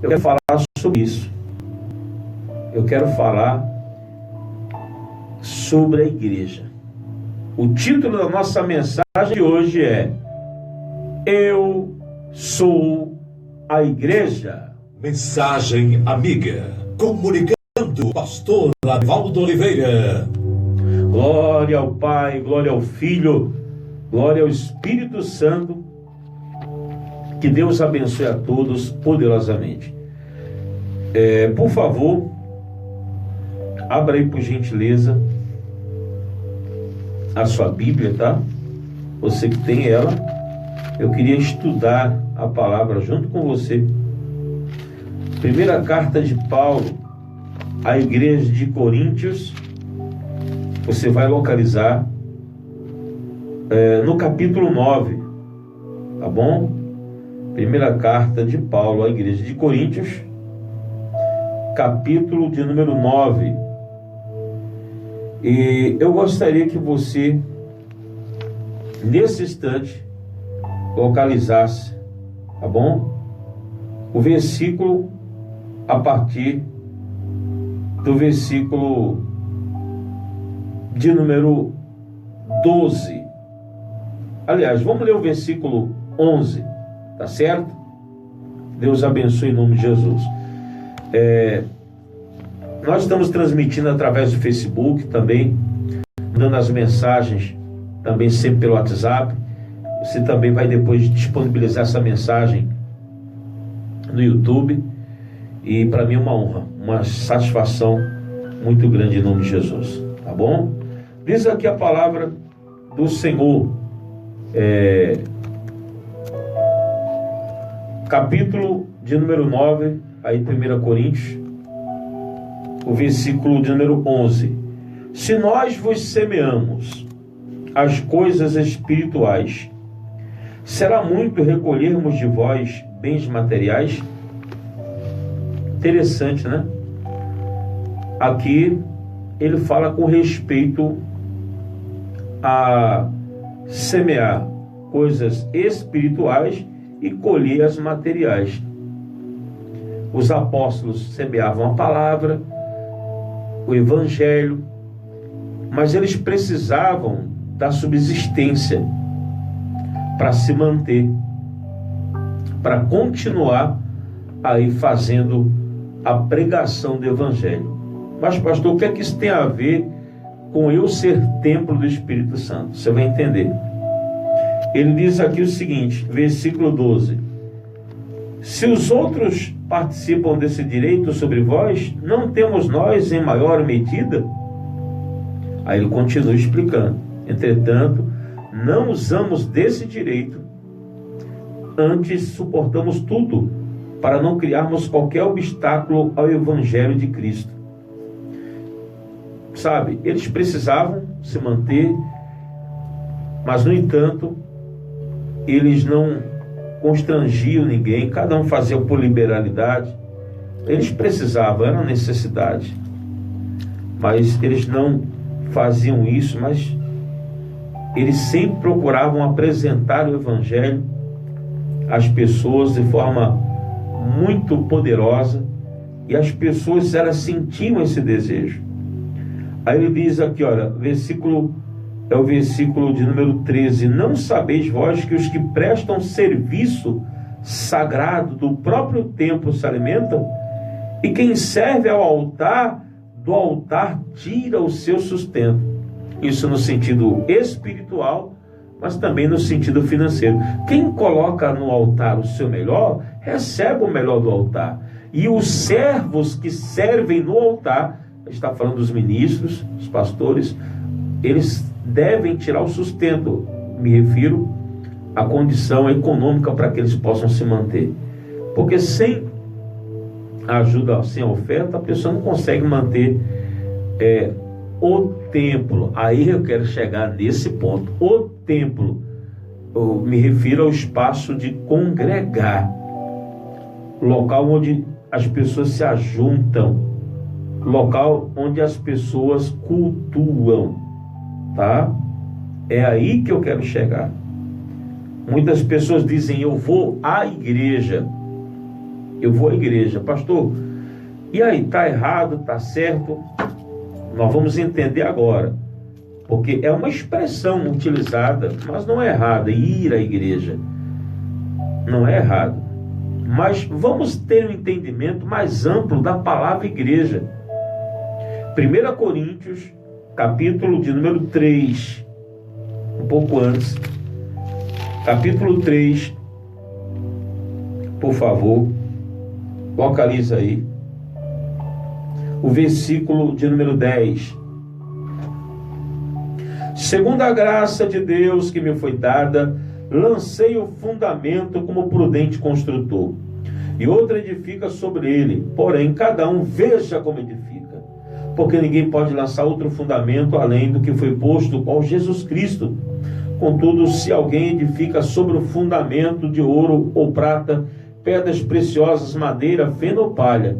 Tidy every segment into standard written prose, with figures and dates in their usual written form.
Eu quero falar sobre isso. Eu quero falar sobre a igreja. O título da nossa mensagem de hoje é: Eu sou a igreja. Mensagem amiga, comunicando o pastor Anivaldo Oliveira. Glória ao Pai, glória ao Filho, glória ao Espírito Santo. Que Deus abençoe a todos poderosamente. Por favor, abra aí por gentileza a sua Bíblia, tá? Você que tem ela, eu queria estudar a palavra junto com você. Primeira carta de Paulo à igreja de Coríntios, você vai localizar no capítulo 9, tá bom? Primeira carta de Paulo à igreja de Coríntios, capítulo de número 9. E eu gostaria que você, nesse instante, localizasse, tá bom? O versículo a partir do versículo de número 12. Aliás, vamos ler o versículo 11, tá certo? Deus abençoe em nome de Jesus. Nós estamos transmitindo através do Facebook também, dando as mensagens também sempre pelo WhatsApp. Você também vai depois disponibilizar essa mensagem no YouTube. E para mim é uma honra, uma satisfação muito grande em nome de Jesus, tá bom? Diz aqui a palavra do Senhor, capítulo de número 9, aí 1 Coríntios, o versículo de número 11. Se nós vos semeamos as coisas espirituais, será muito recolhermos de vós bens materiais? Interessante, né? Aqui ele fala com respeito a semear coisas espirituais e colher as materiais. Os apóstolos semeavam a palavra, o evangelho, mas eles precisavam da subsistência para se manter, para continuar aí fazendo a pregação do evangelho. Mas pastor, o que é que isso tem a ver com eu ser templo do Espírito Santo? Você vai entender. Ele diz aqui o seguinte, versículo 12: se os outros participam desse direito sobre vós, não temos nós em maior medida? Aí ele continua explicando: entretanto, não usamos desse direito, antes suportamos tudo, para não criarmos qualquer obstáculo ao evangelho de Cristo. Sabe, eles precisavam se manter, mas no entanto, eles não constrangiam ninguém, cada um fazia por liberalidade. Eles precisavam, era uma necessidade, mas eles não faziam isso, mas eles sempre procuravam apresentar o evangelho às pessoas de forma muito poderosa, e as pessoas, elas sentiam esse desejo. Aí ele diz aqui, olha, é o versículo de número 13: não sabeis vós que os que prestam serviço sagrado do próprio templo se alimentam? E quem serve ao altar, do altar tira o seu sustento. Isso no sentido espiritual, mas também no sentido financeiro. Quem coloca no altar o seu melhor, recebe o melhor do altar. E os servos que servem no altar, está falando dos ministros, dos pastores, eles devem tirar o sustento. Me refiro à condição econômica para que eles possam se manter. Porque sem ajuda, sem oferta, a pessoa não consegue manter o templo. Aí eu quero chegar nesse ponto. O templo, eu me refiro ao espaço de congregar, local onde as pessoas se ajuntam, local onde as pessoas cultuam, tá? É aí que eu quero chegar. Muitas pessoas dizem: eu vou à igreja, eu vou à igreja. Pastor, e aí, está errado, está certo? Nós vamos entender agora, porque é uma expressão utilizada, mas não é errada. Ir à igreja não é errado, mas vamos ter um entendimento mais amplo da palavra igreja. 1 Coríntios, capítulo de número 3, um pouco antes, capítulo 3, por favor, localiza aí o versículo de número 10. Segundo a graça de Deus que me foi dada, lancei o fundamento como prudente construtor, e outro edifica sobre ele, porém cada um veja como edifica, porque ninguém pode lançar outro fundamento além do que foi posto, qual Jesus Cristo. Contudo, se alguém edifica sobre o fundamento de ouro ou prata, pedras preciosas, madeira, feno ou palha,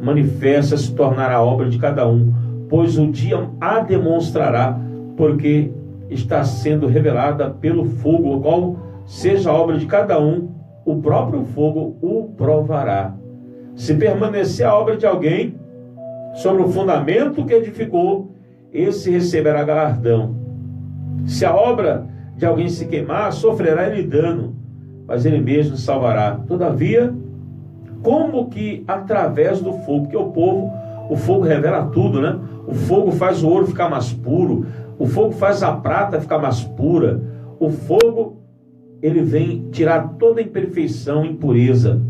manifesta se tornará a obra de cada um, pois o dia a demonstrará, porque está sendo revelada pelo fogo, qual seja a obra de cada um, o próprio fogo o provará. Se permanecer a obra de alguém sobre o fundamento que edificou, esse receberá galardão. Se a obra de alguém se queimar, sofrerá ele dano, mas ele mesmo salvará. Todavia, como que através do fogo, porque o fogo revela tudo, né? O fogo faz o ouro ficar mais puro, o fogo faz a prata ficar mais pura, o fogo, ele vem tirar toda a imperfeição, impureza.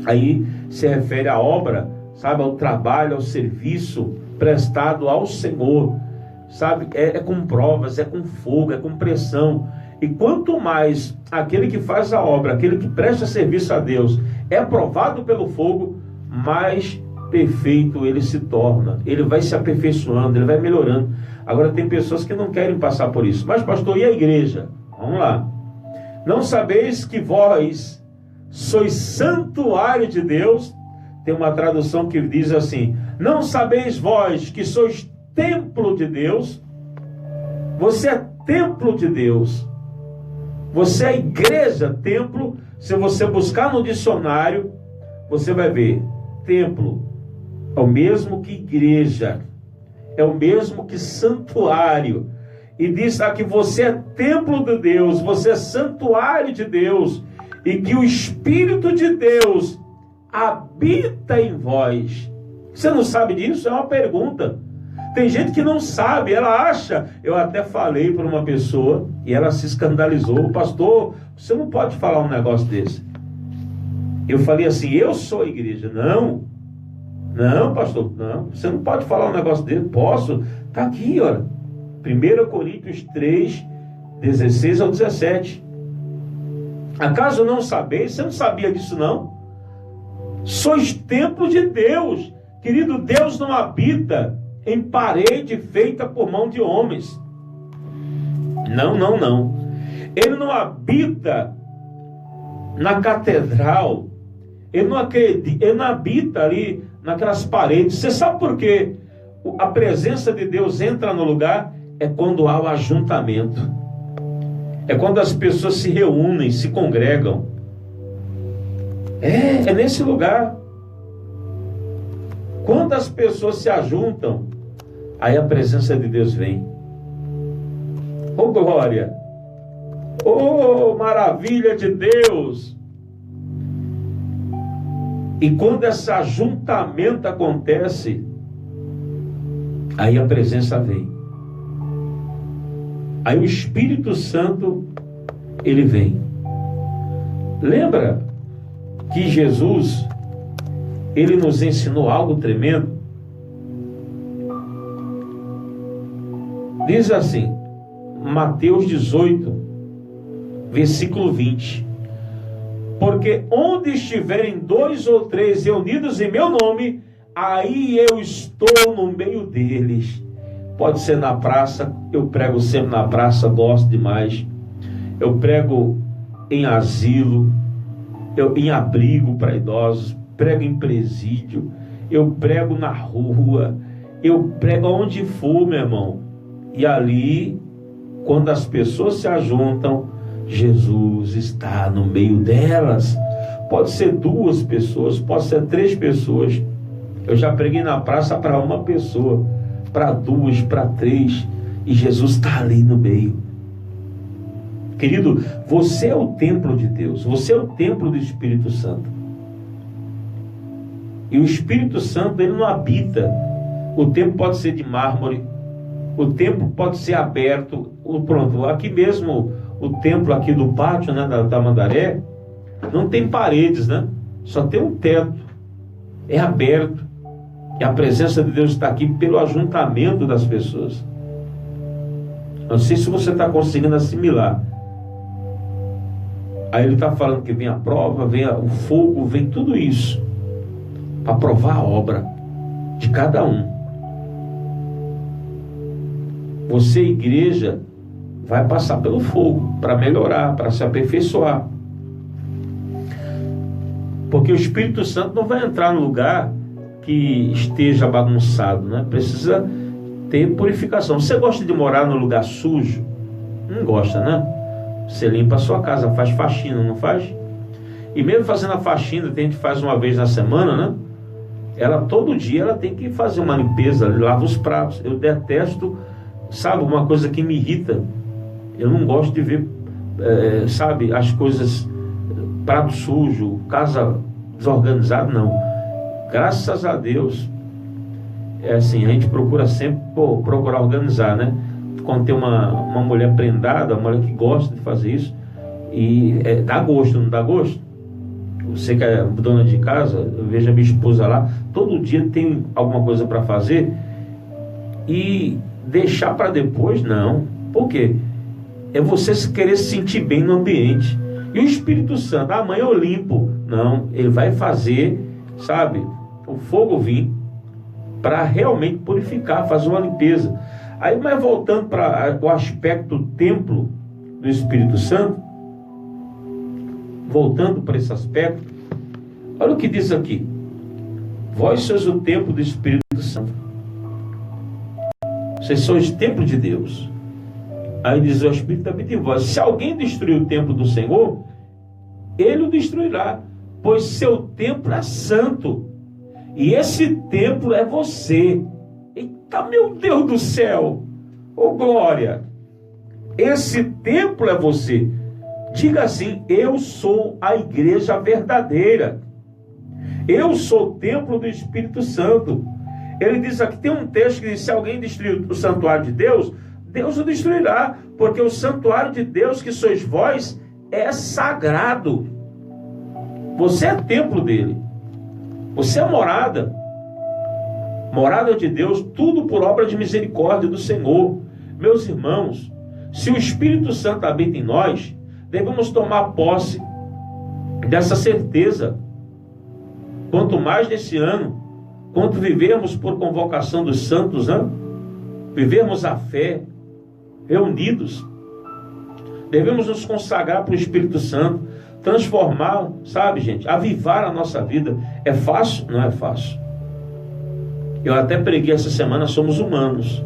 Aí se refere à obra, sabe, ao trabalho, ao serviço prestado ao Senhor, sabe, é com provas, é com fogo, é com pressão. E quanto mais aquele que faz a obra, aquele que presta serviço a Deus, é provado pelo fogo, mais perfeito ele se torna. Ele vai se aperfeiçoando, ele vai melhorando. Agora tem pessoas que não querem passar por isso. Mas pastor, e a igreja? Vamos lá. Não sabeis que vós sois santuário de Deus? Tem uma tradução que diz assim: não sabeis vós que sois templo de Deus? Você é templo de Deus. Você é igreja, templo. Se você buscar no dicionário, você vai ver, templo é o mesmo que igreja, é o mesmo que santuário. E diz que você é templo de Deus, você é santuário de Deus, e que o Espírito de Deus habita em vós. Você não sabe disso? É uma pergunta. Tem gente que não sabe, ela acha. Eu até falei para uma pessoa e ela se escandalizou: pastor, você não pode falar um negócio desse. Eu falei assim: eu sou a igreja. Não, pastor, não, você não pode falar um negócio desse. Posso? Está aqui, olha, 1 Coríntios 3, 16 ao 17. Acaso não sabeis? Você não sabia disso, não? Sois templo de Deus. Querido, Deus não habita em parede feita por mão de homens. Não. Ele não habita na catedral. Ele não habita ali naquelas paredes. Você sabe por quê? A presença de Deus entra no lugar é quando há o ajuntamento. É quando as pessoas se reúnem, se congregam. É nesse lugar. Quando as pessoas se ajuntam, aí a presença de Deus vem. Oh glória! Oh maravilha de Deus! E quando esse ajuntamento acontece, aí a presença vem. Aí o Espírito Santo, ele vem. Lembra que Jesus, ele nos ensinou algo tremendo? Diz assim, Mateus 18, versículo 20. Porque onde estiverem 2 ou 3 reunidos em meu nome, aí eu estou no meio deles. Pode ser na praça, eu prego sempre na praça, gosto demais. Eu prego em asilo, em abrigo para idosos, prego em presídio, eu prego na rua, eu prego onde for, meu irmão. E ali, quando as pessoas se ajuntam, Jesus está no meio delas. Pode ser 2 pessoas, pode ser 3 pessoas. Eu já preguei na praça para 1 pessoa, para 2, para 3, e Jesus está ali no meio. Querido, você é o templo de Deus, você é o templo do Espírito Santo. E o Espírito Santo, ele não habita. O templo pode ser de mármore, o templo pode ser aberto. Pronto, aqui mesmo, o templo aqui do pátio, né, da Mandaré, não tem paredes, né? Só tem um teto. É aberto. E a presença de Deus está aqui pelo ajuntamento das pessoas. Não sei se você está conseguindo assimilar. Aí ele está falando que vem a prova, vem o fogo, vem tudo isso para provar a obra de cada um. Você, igreja, vai passar pelo fogo para melhorar, para se aperfeiçoar. Porque o Espírito Santo não vai entrar no lugar que esteja bagunçado, né? Precisa ter purificação. Você gosta de morar no lugar sujo? Não gosta, né? Você limpa a sua casa, faz faxina, não faz? E mesmo fazendo a faxina, tem gente que faz uma vez na semana, né? Ela todo dia ela tem que fazer uma limpeza, lava os pratos. Eu detesto, sabe, uma coisa que me irrita. Eu não gosto de ver, sabe, as coisas, prato sujo, casa desorganizada, não. Graças a Deus, é assim, a gente procura sempre procurar organizar, né? Quando tem uma mulher prendada, uma mulher que gosta de fazer isso, e dá gosto, não dá gosto? Você que é dona de casa, eu vejo a minha esposa lá, todo dia tem alguma coisa para fazer, e deixar para depois, não. Por quê? É você querer se sentir bem no ambiente. E o Espírito Santo, amanhã eu limpo. Não, ele vai fazer, sabe, o fogo vir para realmente purificar, fazer uma limpeza. Aí, mas voltando para o aspecto templo do Espírito Santo, voltando para esse aspecto, olha o que diz aqui: vós sois o templo do Espírito Santo. Vocês sois o templo de Deus. Aí diz: o Espírito habita em vós. Se alguém destruir o templo do Senhor, ele o destruirá, pois seu templo é santo, e esse templo é você. Eita, meu Deus do céu! Ô glória! Esse templo é você. Diga assim: eu sou a igreja verdadeira. Eu sou o templo do Espírito Santo. Ele diz aqui, tem um texto que diz: se alguém destruir o santuário de Deus, Deus o destruirá, porque o santuário de Deus, que sois vós, é sagrado. Você é templo dele. Você é morada de Deus, tudo por obra de misericórdia do Senhor. Meus irmãos, se o Espírito Santo habita em nós, devemos tomar posse dessa certeza. Quanto mais nesse ano, quanto vivermos por convocação dos santos, né? Vivermos a fé, reunidos, devemos nos consagrar para o Espírito Santo, transformar, sabe, gente, avivar a nossa vida. É fácil? Não é fácil. Eu até preguei essa semana: somos humanos.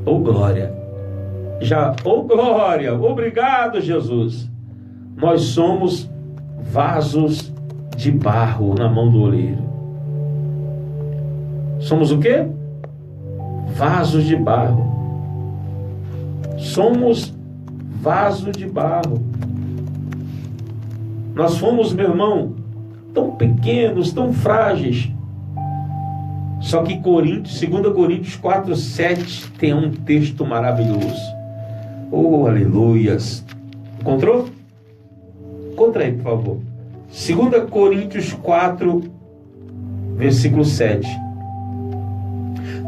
Oh glória! Oh glória! Obrigado, Jesus! Nós somos vasos de barro na mão do oleiro. Somos o quê? Vasos de barro. Somos vaso de barro. Nós fomos, meu irmão, tão pequenos, tão frágeis. Só que 2 Coríntios 4:7 tem um texto maravilhoso. Oh, aleluias! Encontrou? Encontra aí, por favor. 2 Coríntios 4, versículo 7.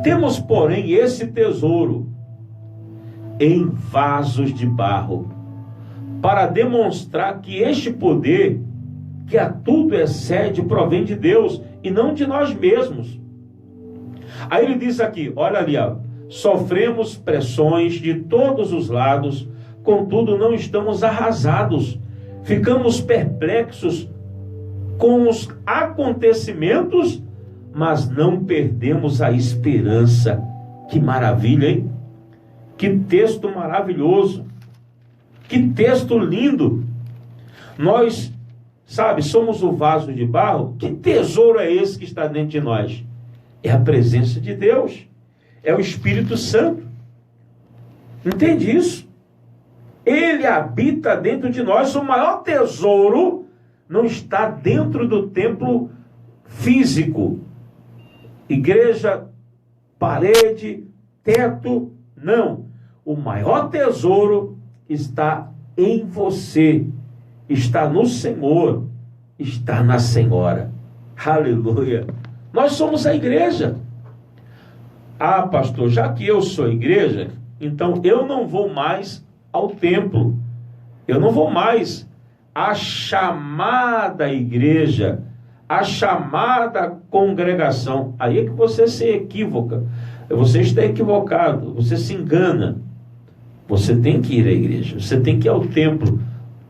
Temos, porém, esse tesouro em vasos de barro, para demonstrar que este poder, que a tudo excede, provém de Deus e não de nós mesmos. Aí ele diz aqui, olha ali, ó: sofremos pressões de todos os lados, contudo não estamos arrasados. Ficamos perplexos com os acontecimentos, mas não perdemos a esperança. Que maravilha, hein? Que texto maravilhoso. Que texto lindo. Nós Sabe, somos o vaso de barro. Que tesouro é esse que está dentro de nós? É a presença de Deus. É o Espírito Santo. Entende isso? Ele habita dentro de nós. O maior tesouro não está dentro do templo físico. Igreja, parede, teto, não. O maior tesouro está em você. Está no Senhor, está na Senhora. Aleluia. Nós somos a igreja. Ah, pastor, já que eu sou igreja, então eu não vou mais ao templo. Eu não vou mais à chamada igreja, à chamada congregação. Aí é que você se equivoca. Você está equivocado, você se engana. Você tem que ir à igreja, você tem que ir ao templo.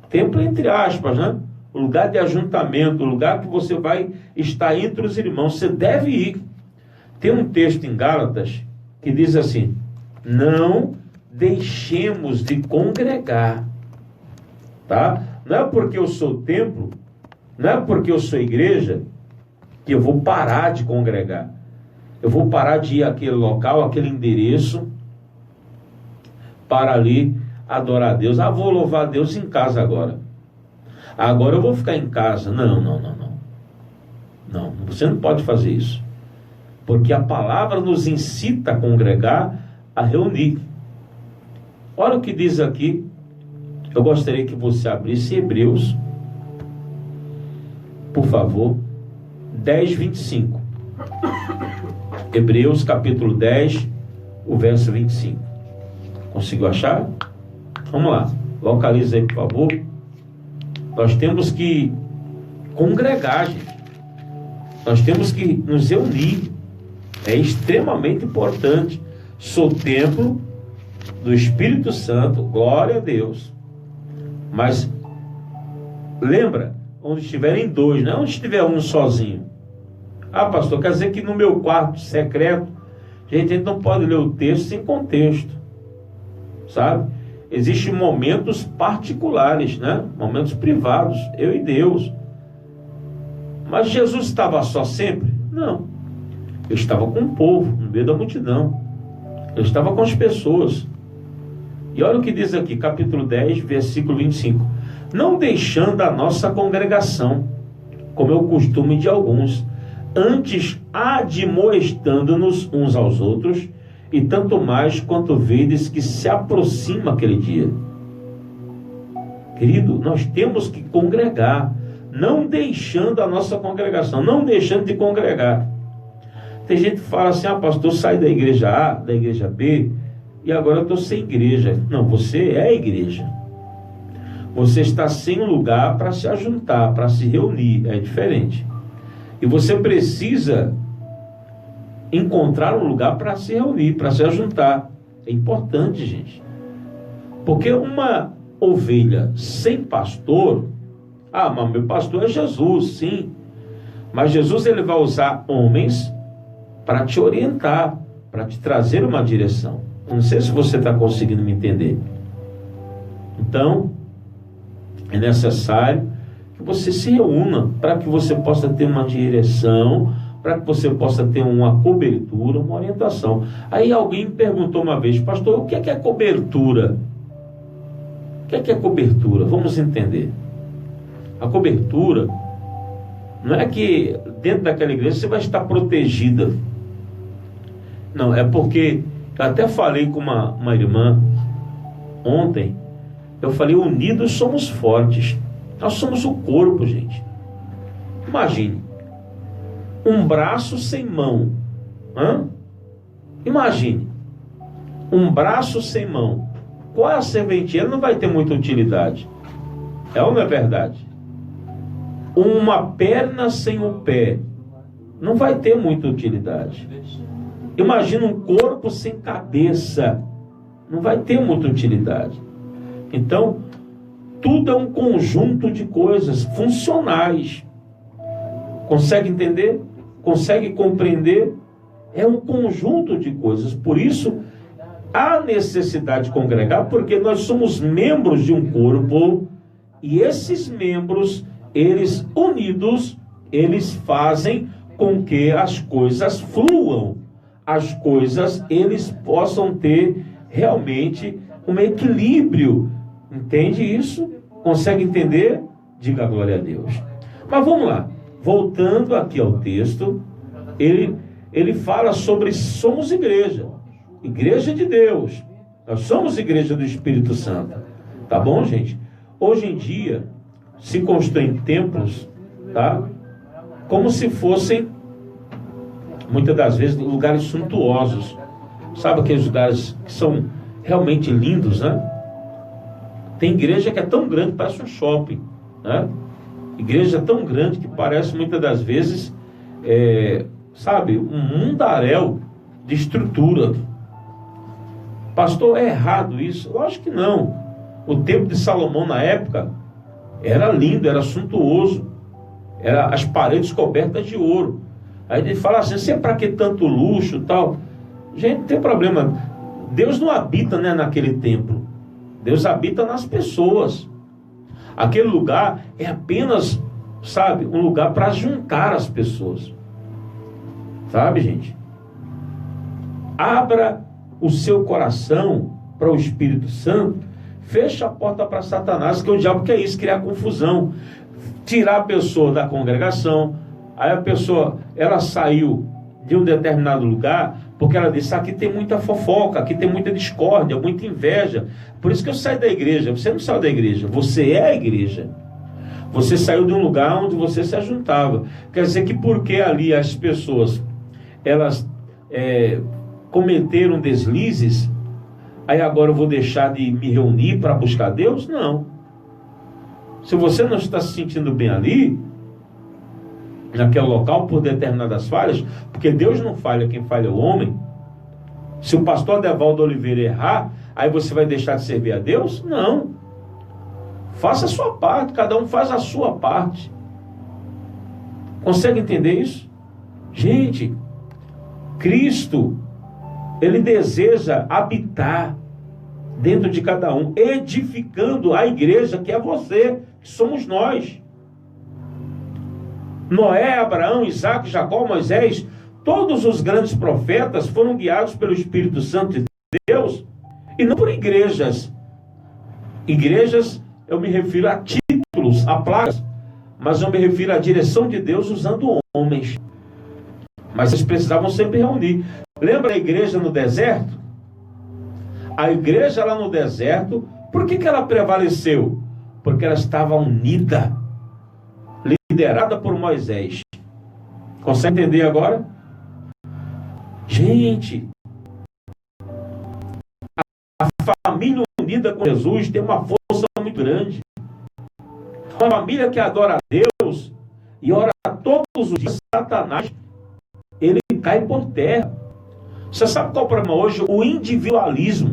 Templo entre aspas, né? O lugar de ajuntamento, o lugar que você vai estar entre os irmãos. Você deve ir. Tem um texto em Gálatas que diz assim: não deixemos de congregar. Tá? Não é porque eu sou templo, não é porque eu sou igreja, que eu vou parar de congregar. Eu vou parar de ir àquele local, àquele endereço, para ali adorar a Deus. Ah, vou louvar a Deus em casa agora. Agora eu vou ficar em casa. Não. Não, você não pode fazer isso. Porque a palavra nos incita a congregar, a reunir. Olha o que diz aqui. Eu gostaria que você abrisse Hebreus, por favor, 10, 25. Hebreus capítulo 10, o verso 25. Conseguiu achar? Vamos lá, localiza aí, por favor. Nós temos que congregar, gente. Nós temos que nos reunir. É extremamente importante. Sou templo do Espírito Santo, glória a Deus. Mas lembra, onde estiverem dois, não é onde estiver um sozinho. Ah, pastor, quer dizer que no meu quarto secreto, gente, a gente não pode ler o texto sem contexto, sabe? Existem momentos particulares, né? Momentos privados, eu e Deus. Mas Jesus estava só sempre? Não. Ele estava com o povo, no meio da multidão. Ele estava com as pessoas. E olha o que diz aqui, capítulo 10, versículo 25. Não deixando a nossa congregação, como é o costume de alguns, antes admoestando-nos uns aos outros, e tanto mais quanto vedes que se aproxima aquele dia. Querido, nós temos que congregar, não deixando a nossa congregação, não deixando de congregar. Tem gente que fala assim: ah, pastor, sai da igreja A, da igreja B, e agora eu estou sem igreja. Não, você é a igreja. Você está sem um lugar para se ajuntar, para se reunir, é diferente. E você precisa encontrar um lugar para se reunir, para se ajuntar. É importante, gente. Porque uma ovelha sem pastor, ah, mas meu pastor é Jesus, sim. Mas Jesus, ele vai usar homens para te orientar, para te trazer uma direção. Não sei se você está conseguindo me entender. Então, é necessário que você se reúna para que você possa ter uma direção, para que você possa ter uma cobertura, uma orientação. Aí alguém me perguntou uma vez: pastor, o que é cobertura? O que é cobertura? Vamos entender. A cobertura não é que dentro daquela igreja você vai estar protegida. Não, é porque eu até falei com uma irmã ontem. Eu falei: unidos somos fortes. Nós somos o corpo, gente. Imagine um braço sem mão. Imagine um braço sem mão. Qual é a serventia? Ele não vai ter muita utilidade. É ou não é verdade? Uma perna sem o pé não vai ter muita utilidade. Imagina um corpo sem cabeça. Não vai ter muita utilidade. Então, tudo é um conjunto de coisas funcionais. Consegue entender? Consegue compreender? É um conjunto de coisas. Por isso, há necessidade de congregar, porque nós somos membros de um corpo, e esses membros, eles unidos, eles fazem com que as coisas fluam, as coisas eles possam ter realmente um equilíbrio. Entende isso? Consegue entender? Diga glória a Deus. Mas vamos lá, voltando aqui ao texto, ele fala sobre somos igreja de Deus, nós somos igreja do Espírito Santo, tá bom, gente? Hoje em dia se constroem templos, tá? Como se fossem, muitas das vezes, lugares suntuosos, sabe, aqueles lugares que são realmente lindos, né? Tem igreja que é tão grande que parece um shopping, né? Igreja tão grande que parece muitas das vezes, sabe, um mundaréu de estrutura. Pastor, é errado isso? Eu acho que não. O templo de Salomão na época era lindo, era suntuoso, era as paredes cobertas de ouro. Aí ele fala assim, você para que tanto luxo e tal? Gente, não tem problema. Deus não habita, né, naquele templo. Deus habita nas pessoas. Aquele lugar é apenas, sabe, um lugar para juntar as pessoas. Sabe, gente? Abra o seu coração para o Espírito Santo, fecha a porta para Satanás, que o diabo quer isso, criar confusão, tirar a pessoa da congregação. Aí a pessoa, ela saiu de um determinado lugar, porque ela disse, aqui tem muita fofoca, aqui tem muita discórdia, muita inveja, por isso que eu saio da igreja. Você não saiu da igreja, você é a igreja. Você saiu de um lugar onde você se ajuntava. Quer dizer que porque ali as pessoas, elas cometeram deslizes, aí agora eu vou deixar de me reunir para buscar Deus? Não. Se você não está se sentindo bem ali, naquele local, por determinadas falhas, porque Deus não falha, quem falha é o homem. Se o pastor Adevaldo Oliveira errar, aí você vai deixar de servir a Deus? Não. Faça a sua parte, cada um faz a sua parte. Consegue entender isso? Gente, Cristo, Ele deseja habitar dentro de cada um, edificando a igreja, que é você, que somos nós. Noé, Abraão, Isaac, Jacó, Moisés, todos os grandes profetas foram guiados pelo Espírito Santo de Deus, e não por igrejas. Igrejas, eu me refiro a títulos, a placas, mas eu me refiro à direção de Deus usando homens. Mas eles precisavam sempre reunir. Lembra a igreja no deserto? A igreja lá no deserto, por que ela prevaleceu? Porque ela estava unida, liderada por Moisés. Consegue entender agora? Gente, a família unida com Jesus tem uma força muito grande. Uma família que adora a Deus e ora todos os dias, Satanás, ele cai por terra. Você sabe qual é o problema hoje? O individualismo.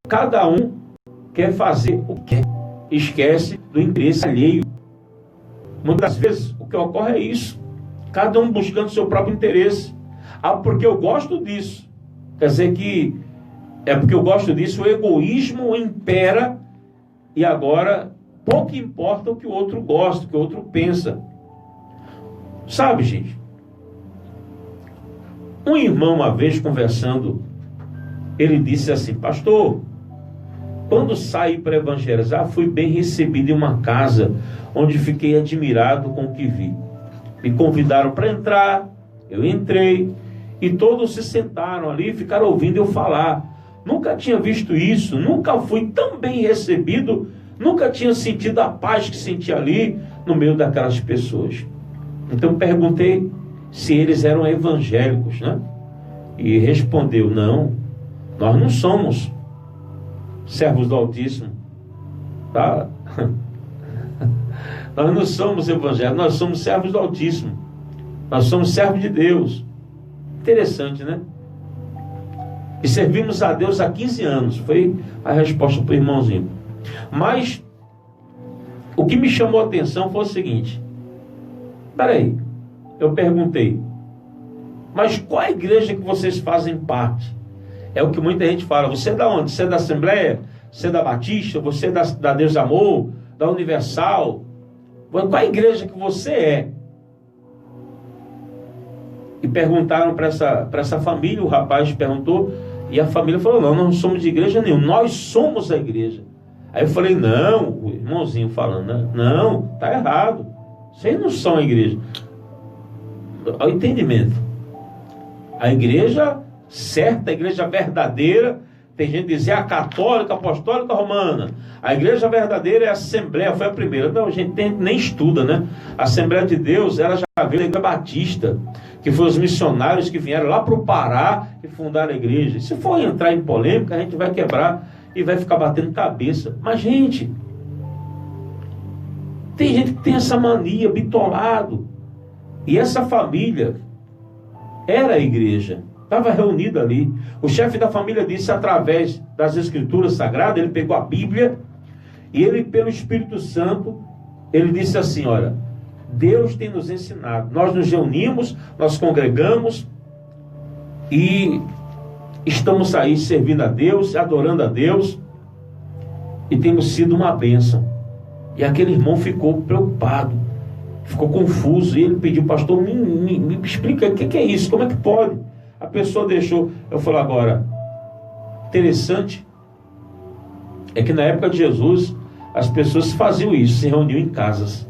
Cada um quer fazer o que quer, esquece do interesse alheio. Muitas vezes o que ocorre é isso, cada um buscando seu próprio interesse. Ah, porque eu gosto disso, quer dizer que é porque eu gosto disso, o egoísmo impera, e agora pouco importa o que o outro gosta, o que o outro pensa. Sabe, gente, um irmão uma vez conversando, ele disse assim, pastor, quando saí para evangelizar, fui bem recebido em uma casa, onde fiquei admirado com o que vi. Me convidaram para entrar, eu entrei, e todos se sentaram ali e ficaram ouvindo eu falar. Nunca tinha visto isso, nunca fui tão bem recebido, nunca tinha sentido a paz que senti ali, no meio daquelas pessoas. Então perguntei se eles eram evangélicos, né? E respondeu, não, nós não somos servos do Altíssimo, tá? Nós não somos evangélicos, nós somos servos do Altíssimo, nós somos servos de Deus. Interessante, né? E servimos a Deus há 15 anos, foi a resposta para o irmãozinho. Mas o que me chamou a atenção foi o seguinte, peraí, eu perguntei, mas qual a igreja que vocês fazem parte? É o que muita gente fala, você é da onde? Você é da Assembleia? Você é da Batista? Você é da Deus Amor? Da Universal? Qual a igreja que você é? E perguntaram para essa família, o rapaz perguntou, e a família falou, não, nós não somos de igreja nenhuma, nós somos a igreja. Aí eu falei, não, o irmãozinho falando, né? Não, está errado, vocês não são a igreja. Olha o entendimento. A igreja certa, a igreja verdadeira, tem gente que dizia a católica, apostólica, romana. A igreja verdadeira é a Assembleia, foi a primeira. Não, a gente nem estuda, né? A Assembleia de Deus, ela já veio da Igreja Batista, que foi os missionários que vieram lá para o Pará e fundaram a igreja. E se for entrar em polêmica, a gente vai quebrar e vai ficar batendo cabeça. Mas, gente, tem gente que tem essa mania, bitolado. E essa família era a igreja. Estava reunido ali. O chefe da família disse, através das escrituras sagradas, ele pegou a Bíblia e ele, pelo Espírito Santo, ele disse assim, olha, Deus tem nos ensinado. Nós nos reunimos, nós congregamos e estamos aí servindo a Deus, adorando a Deus e temos sido uma bênção. E aquele irmão ficou preocupado, ficou confuso e ele pediu, pastor, me explica o que é isso, como é que pode? A pessoa deixou. Eu falo agora, interessante é que na época de Jesus as pessoas faziam isso, se reuniam em casas.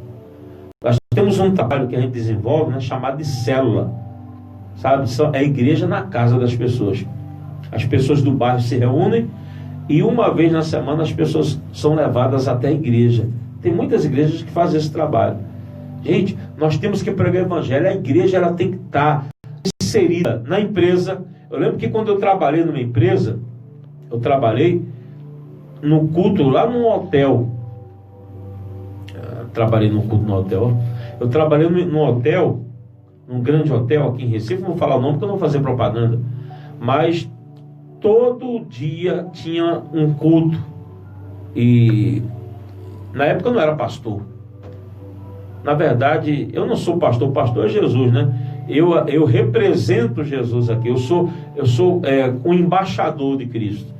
Nós temos um trabalho que a gente desenvolve, né, chamado de célula, sabe? É a igreja na casa das pessoas. As pessoas do bairro se reúnem e uma vez na semana as pessoas são levadas até a igreja. Tem muitas igrejas que fazem esse trabalho. Gente, nós temos que pregar o evangelho. A igreja ela tem que estar inserida na empresa. Eu lembro que quando eu trabalhei numa empresa, eu trabalhei no culto lá num hotel. Trabalhei no culto no hotel. Eu trabalhei num hotel, num grande hotel aqui em Recife. Não vou falar o nome porque eu não vou fazer propaganda. Mas todo dia tinha um culto. E na época eu não era pastor. Na verdade, eu não sou pastor, o pastor é Jesus, né? Eu represento Jesus aqui, eu sou um embaixador de Cristo.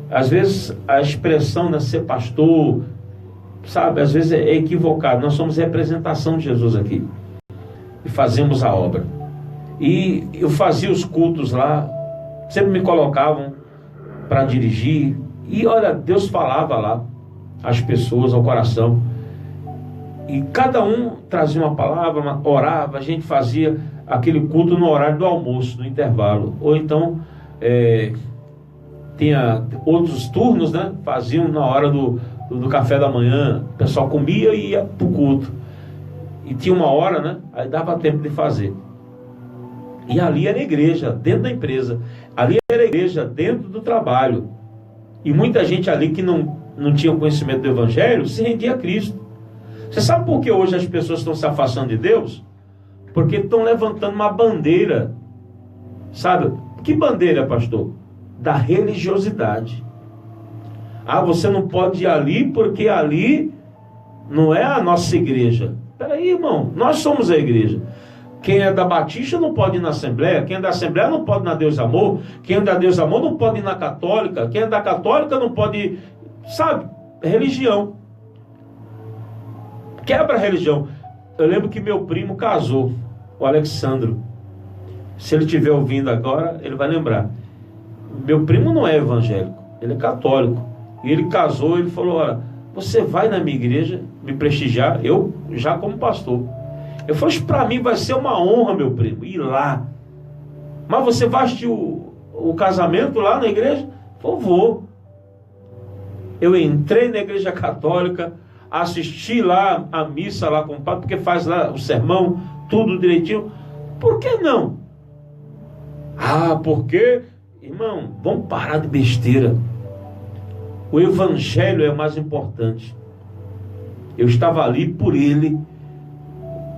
Às vezes a expressão, né, ser pastor, sabe, às vezes é equivocado. Nós somos representação de Jesus aqui e fazemos a obra. E eu fazia os cultos lá, sempre me colocavam para dirigir, e olha, Deus falava lá às pessoas, ao coração. E cada um trazia uma palavra, orava, a gente fazia aquele culto no horário do almoço, no intervalo. Ou então, tinha outros turnos, né? Faziam na hora do café da manhã, o pessoal comia e ia para o culto. E tinha uma hora, né? Aí dava tempo de fazer. E ali era a igreja, dentro da empresa. Ali era a igreja, dentro do trabalho. E muita gente ali que não tinha conhecimento do evangelho, se rendia a Cristo. Você sabe por que hoje as pessoas estão se afastando de Deus? Porque estão levantando uma bandeira. Sabe? Que bandeira, pastor? Da religiosidade. Ah, você não pode ir ali porque ali não é a nossa igreja. Peraí, irmão, nós somos a igreja. Quem é da Batista não pode ir na Assembleia. Quem é da Assembleia não pode ir na Deus Amor. Quem é da Deus Amor não pode ir na Católica. Quem é da Católica não pode ir... Sabe? Religião. Quebra a religião. Eu lembro que meu primo casou, o Alexandro. Se ele estiver ouvindo agora, ele vai lembrar. Meu primo não é evangélico, ele é católico. E ele casou, ele falou, olha, você vai na minha igreja me prestigiar, eu já como pastor. Eu falei, para mim vai ser uma honra, meu primo, ir lá. Mas você vai assistir o casamento lá na igreja? Eu falei, vou. Eu entrei na igreja católica, assisti lá a missa lá com o padre, porque faz lá o sermão, tudo direitinho. Por que não? Ah, porque, irmão, vamos parar de besteira. O evangelho é o mais importante. Eu estava ali por ele,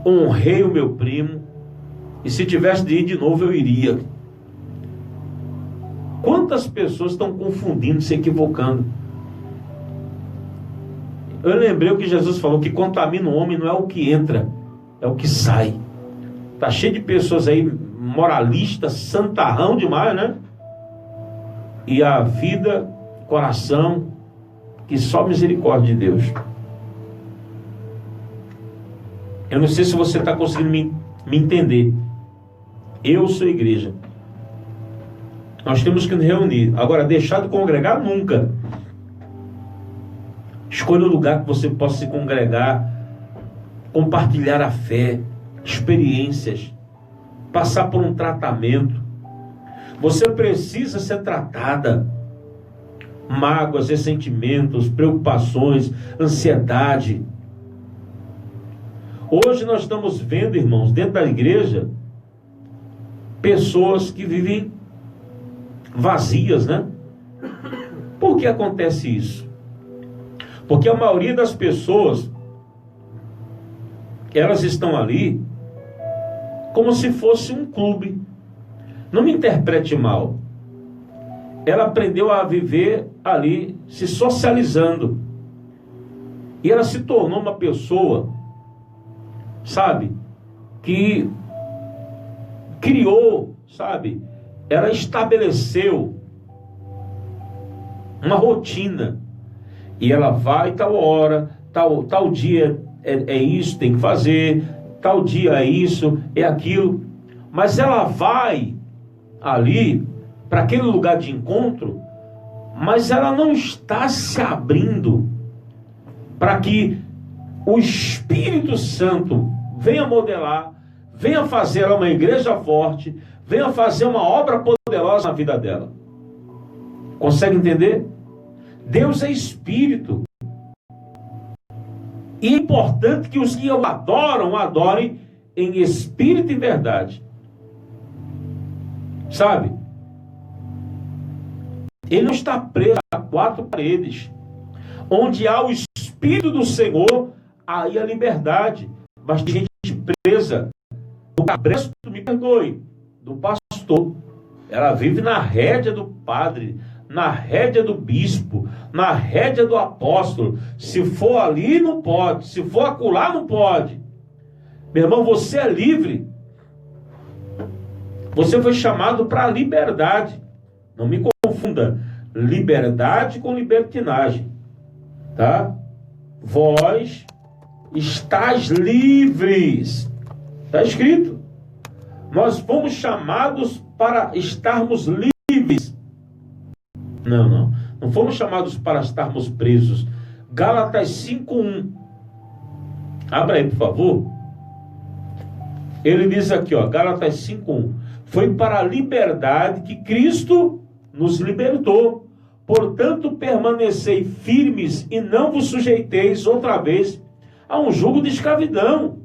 honrei o meu primo, e se tivesse de ir de novo eu iria. Quantas pessoas estão confundindo, se equivocando? Eu lembrei o que Jesus falou, que contamina o homem não é o que entra, é o que sai. Tá cheio de pessoas aí moralistas, santarrão demais, né? E a vida, coração, que só misericórdia de Deus. Eu não sei se você está conseguindo me entender. Eu sou igreja. Nós temos que nos reunir. Agora, deixar de congregar nunca. Escolha um lugar que você possa se congregar, compartilhar a fé, experiências, passar por um tratamento. Você precisa ser tratada. Mágoas, ressentimentos, preocupações, ansiedade. Hoje nós estamos vendo, irmãos, dentro da igreja, pessoas que vivem vazias, né? Por que acontece isso? Porque a maioria das pessoas, elas estão ali como se fosse um clube. Não me interprete mal. Ela aprendeu a viver ali, se socializando. E ela se tornou uma pessoa, sabe, que criou, sabe, ela estabeleceu uma rotina. E ela vai tal hora, tal dia é isso, tem que fazer, tal dia é isso, é aquilo. Mas ela vai ali para aquele lugar de encontro, mas ela não está se abrindo para que o Espírito Santo venha modelar, venha fazer ela uma igreja forte, venha fazer uma obra poderosa na vida dela. Consegue entender? Deus é Espírito. E é importante que os que o adoram, adorem em espírito e verdade. Sabe? Ele não está preso a quatro paredes. Onde há o Espírito do Senhor, aí a liberdade. Mas tem gente presa no cabresto, me perdoe, do pastor. Ela vive na rédea do padre, na rédea do bispo, na rédea do apóstolo. Se for ali, não pode. Se for acolá, não pode. Meu irmão, você é livre. Você foi chamado para a liberdade. Não me confunda liberdade com libertinagem, tá? Vós estáis livres. Está escrito. Nós fomos chamados para estarmos livres. Não fomos chamados para estarmos presos. Gálatas 5:1. Abra aí, por favor. Ele diz aqui, ó, Gálatas 5:1. Foi para a liberdade que Cristo nos libertou. Portanto, permanecei firmes e não vos sujeiteis outra vez a um jugo de escravidão.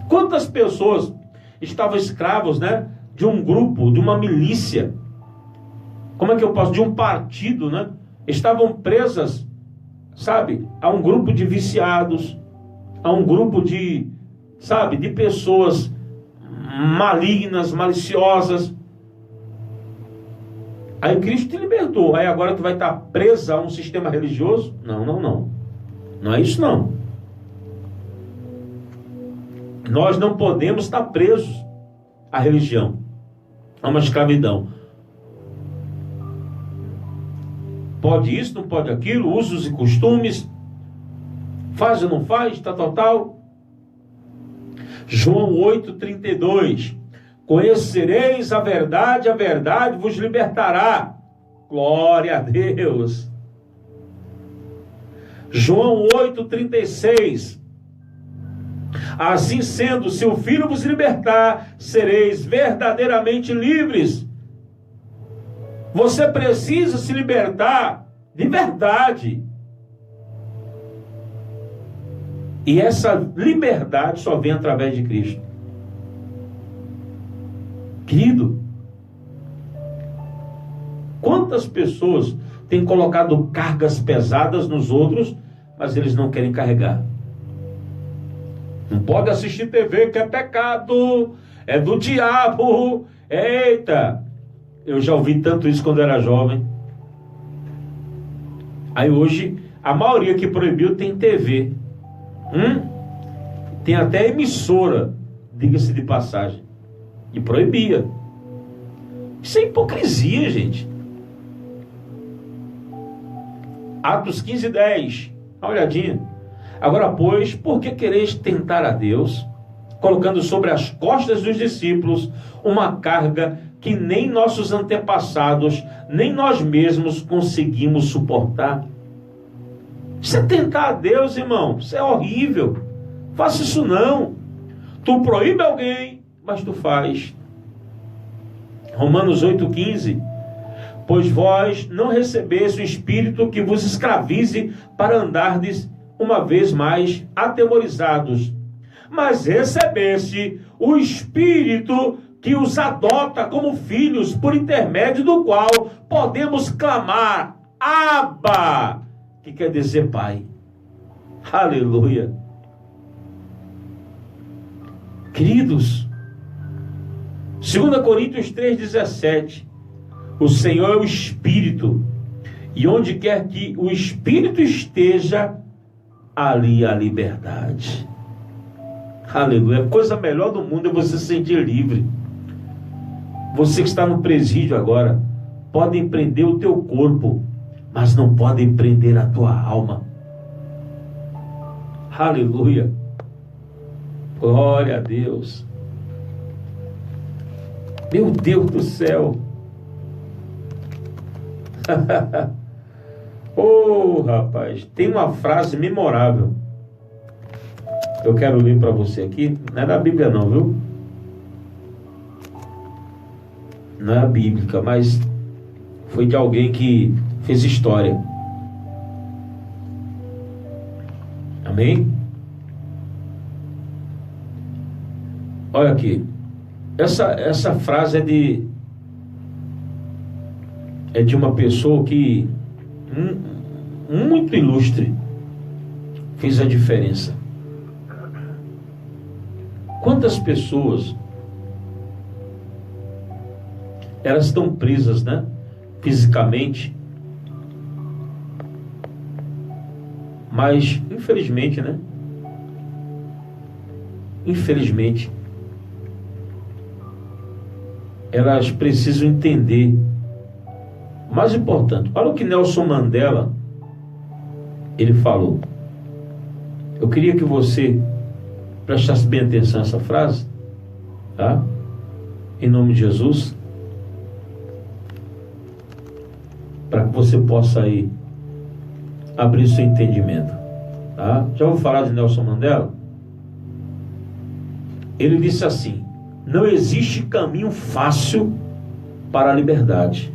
Quantas pessoas estavam escravos, né, de um grupo, de uma milícia? Como é que eu posso? De um partido, né? Estavam presas, sabe, a um grupo de viciados, a um grupo de, sabe, de pessoas malignas, maliciosas. Aí Cristo te libertou. Aí agora tu vai estar presa a um sistema religioso? Não. Não é isso não. Nós não podemos estar presos à religião, a uma escravidão. Pode isso, não pode aquilo, usos e costumes, faz ou não faz, tal. João 8:32. Conhecereis a verdade vos libertará. Glória a Deus. João 8:36. Assim sendo, se o Filho vos libertar, sereis verdadeiramente livres. Você precisa se libertar de verdade. E essa liberdade só vem através de Cristo. Querido, quantas pessoas têm colocado cargas pesadas nos outros, mas eles não querem carregar? Não pode assistir TV, que é pecado, é do diabo. Eita! Eu já ouvi tanto isso quando era jovem. Aí hoje, a maioria que proibiu tem TV. Tem até emissora, diga-se de passagem. E proibia. Isso é hipocrisia, gente. Atos 15:10. Dá uma olhadinha. Agora, pois, por que quereis tentar a Deus, colocando sobre as costas dos discípulos uma carga que nem nossos antepassados, nem nós mesmos conseguimos suportar? Isso é tentar a Deus, irmão. Isso é horrível. Faça isso não. Tu proíbe alguém, mas tu faz. Romanos 8,15. Pois vós não recebeste o Espírito que vos escravize para andardes uma vez mais atemorizados, mas recebeste o Espírito que os adota como filhos, por intermédio do qual podemos clamar, Abba, que quer dizer Pai. Aleluia. Queridos, 2 Coríntios 3,17, o Senhor é o Espírito, e onde quer que o Espírito esteja, ali há liberdade. Aleluia. A coisa melhor do mundo é você se sentir livre. Você que está no presídio agora, podem prender o teu corpo, mas não podem prender a tua alma. Aleluia. Glória a Deus. Meu Deus do céu. Oh, rapaz, tem uma frase memorável. Eu quero ler para você aqui. Não é da Bíblia não, viu? Não é bíblica, mas foi de alguém que fez história. Amém? Olha aqui. Essa frase é de uma pessoa que muito ilustre, fez a diferença. Quantas pessoas elas estão presas, né, fisicamente, mas infelizmente, né, elas precisam entender o mais importante. Olha o que Nelson Mandela ele falou. Eu queria que você prestasse bem atenção a essa frase, tá? Em nome de Jesus, para que você possa aí abrir seu entendimento, tá? Já vou falar de Nelson Mandela. Ele disse assim: não existe caminho fácil para a liberdade.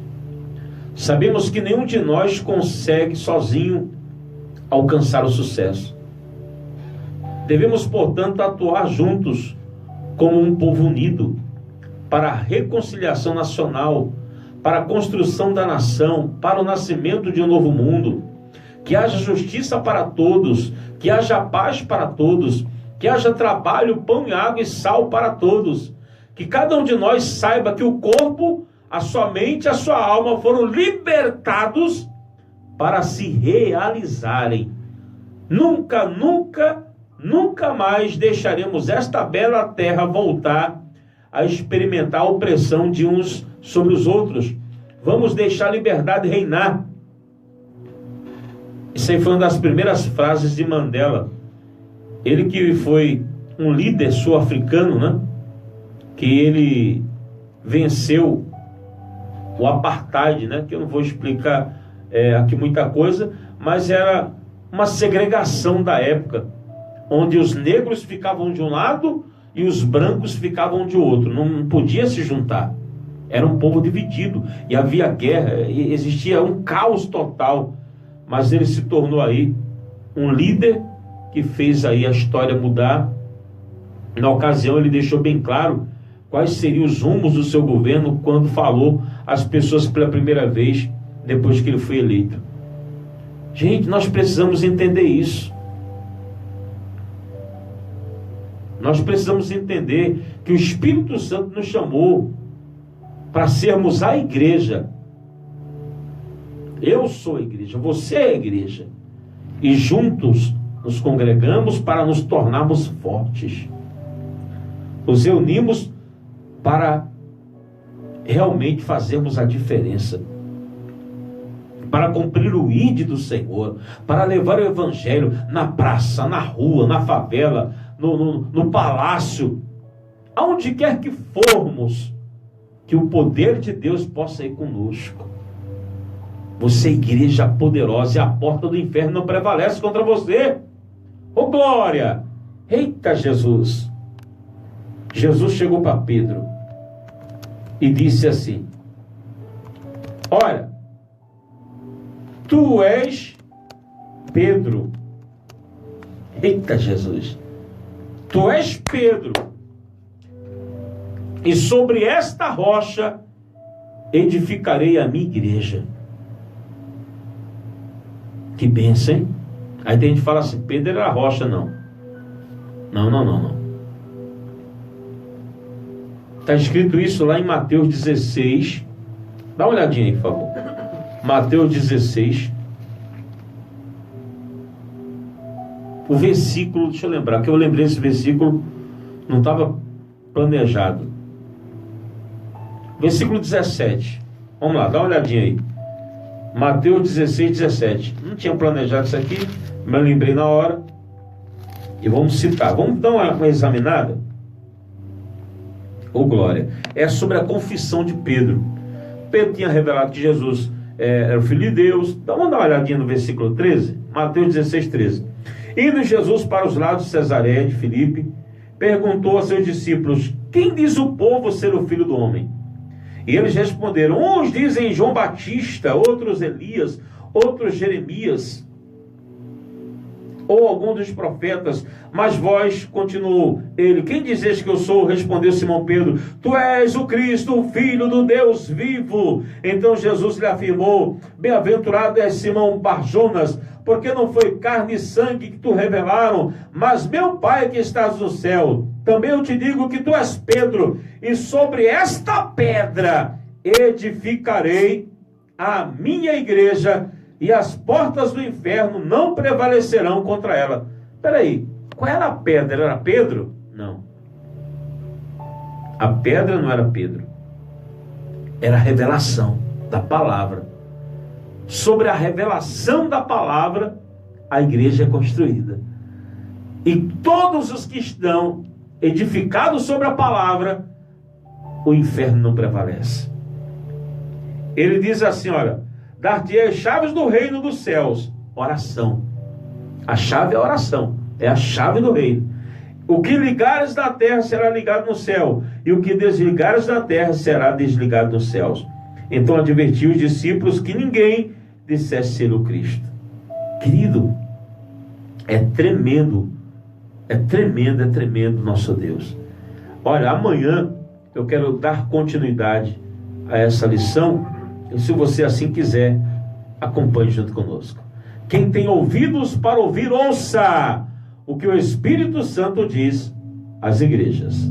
Sabemos que nenhum de nós consegue sozinho alcançar o sucesso. Devemos, portanto, atuar juntos como um povo unido para a reconciliação nacional, para a construção da nação, para o nascimento de um novo mundo. Que haja justiça para todos, que haja paz para todos, que haja trabalho, pão e água e sal para todos. Que cada um de nós saiba que o corpo, a sua mente e a sua alma foram libertados para se realizarem. Nunca mais deixaremos esta bela terra voltar a experimentar a opressão de uns sobre os outros. Vamos deixar a liberdade reinar. Isso aí foi uma das primeiras frases de Mandela. Ele que foi um líder sul-africano, né? Que ele venceu o apartheid, né? Que eu não vou explicar aqui muita coisa, mas era uma segregação da época, onde os negros ficavam de um lado e os brancos ficavam de outro. Não podia se juntar. Era um povo dividido e havia guerra, e existia um caos total. Mas ele se tornou aí um líder que fez aí a história mudar. Na ocasião ele deixou bem claro quais seriam os rumos do seu governo quando falou às pessoas pela primeira vez depois que ele foi eleito. Gente, nós precisamos entender isso. Nós precisamos entender que o Espírito Santo nos chamou para sermos a igreja. Eu sou a igreja, você é a igreja. E juntos nos congregamos para nos tornarmos fortes. Nos reunimos para realmente fazermos a diferença. para cumprir o ide do Senhor, para levar o evangelho na praça, na rua, na favela, no palácio, aonde quer que formos, que o poder de Deus possa ir conosco. Você é igreja poderosa e a porta do inferno não prevalece contra você. Ô glória! Eita Jesus! Jesus chegou para Pedro e disse assim: olha, tu és Pedro. Eita Jesus! Tu és Pedro, e sobre esta rocha edificarei a minha igreja. Que bênção, hein? Aí tem gente que fala assim: Pedro era a rocha. Não. Não. Está escrito isso lá em Mateus 16. Dá uma olhadinha aí, por favor. Mateus 16. O versículo, deixa eu lembrar, que eu lembrei desse versículo, não estava planejado. Versículo 17. Vamos lá, dá uma olhadinha aí. Mateus 16, 17. Não tinha planejado isso aqui, mas eu lembrei na hora. E vamos citar. Vamos dar uma examinada. Ô glória. É sobre a confissão de Pedro. Pedro tinha revelado que Jesus era o Filho de Deus. Então vamos dar uma olhadinha no versículo 13. Mateus 16, 13. Indo Jesus para os lados de Cesareia de Filipe, perguntou a seus discípulos: quem diz o povo ser o Filho do Homem? E eles responderam: uns dizem João Batista, outros Elias, outros Jeremias, ou algum dos profetas. Mas vós, continuou ele, quem dizes que eu sou? Respondeu Simão Pedro: tu és o Cristo, o Filho do Deus vivo. Então Jesus lhe afirmou: bem-aventurado és Simão Barjonas, porque não foi carne e sangue que tu revelaram, mas meu Pai que estás no céu. Também eu te digo que tu és Pedro, e sobre esta pedra edificarei a minha igreja, e as portas do inferno não prevalecerão contra ela. Espera aí, qual era a pedra? Era Pedro? Não. A pedra não era Pedro. Era a revelação da palavra. Sobre a revelação da palavra, a igreja é construída. E todos os que estão edificados sobre a palavra, o inferno não prevalece. Ele diz assim: olha, dar-te-ei as chaves do reino dos céus. Oração. A chave é a oração. É a chave do reino. O que ligares na terra será ligado no céu, e o que desligares na terra será desligado nos céus. Então advertiu os discípulos que ninguém dissesse ser o Cristo. Querido, é tremendo nosso Deus. Olha, amanhã eu quero dar continuidade a essa lição, e se você assim quiser, acompanhe junto conosco. Quem tem ouvidos para ouvir, ouça o que o Espírito Santo diz às igrejas.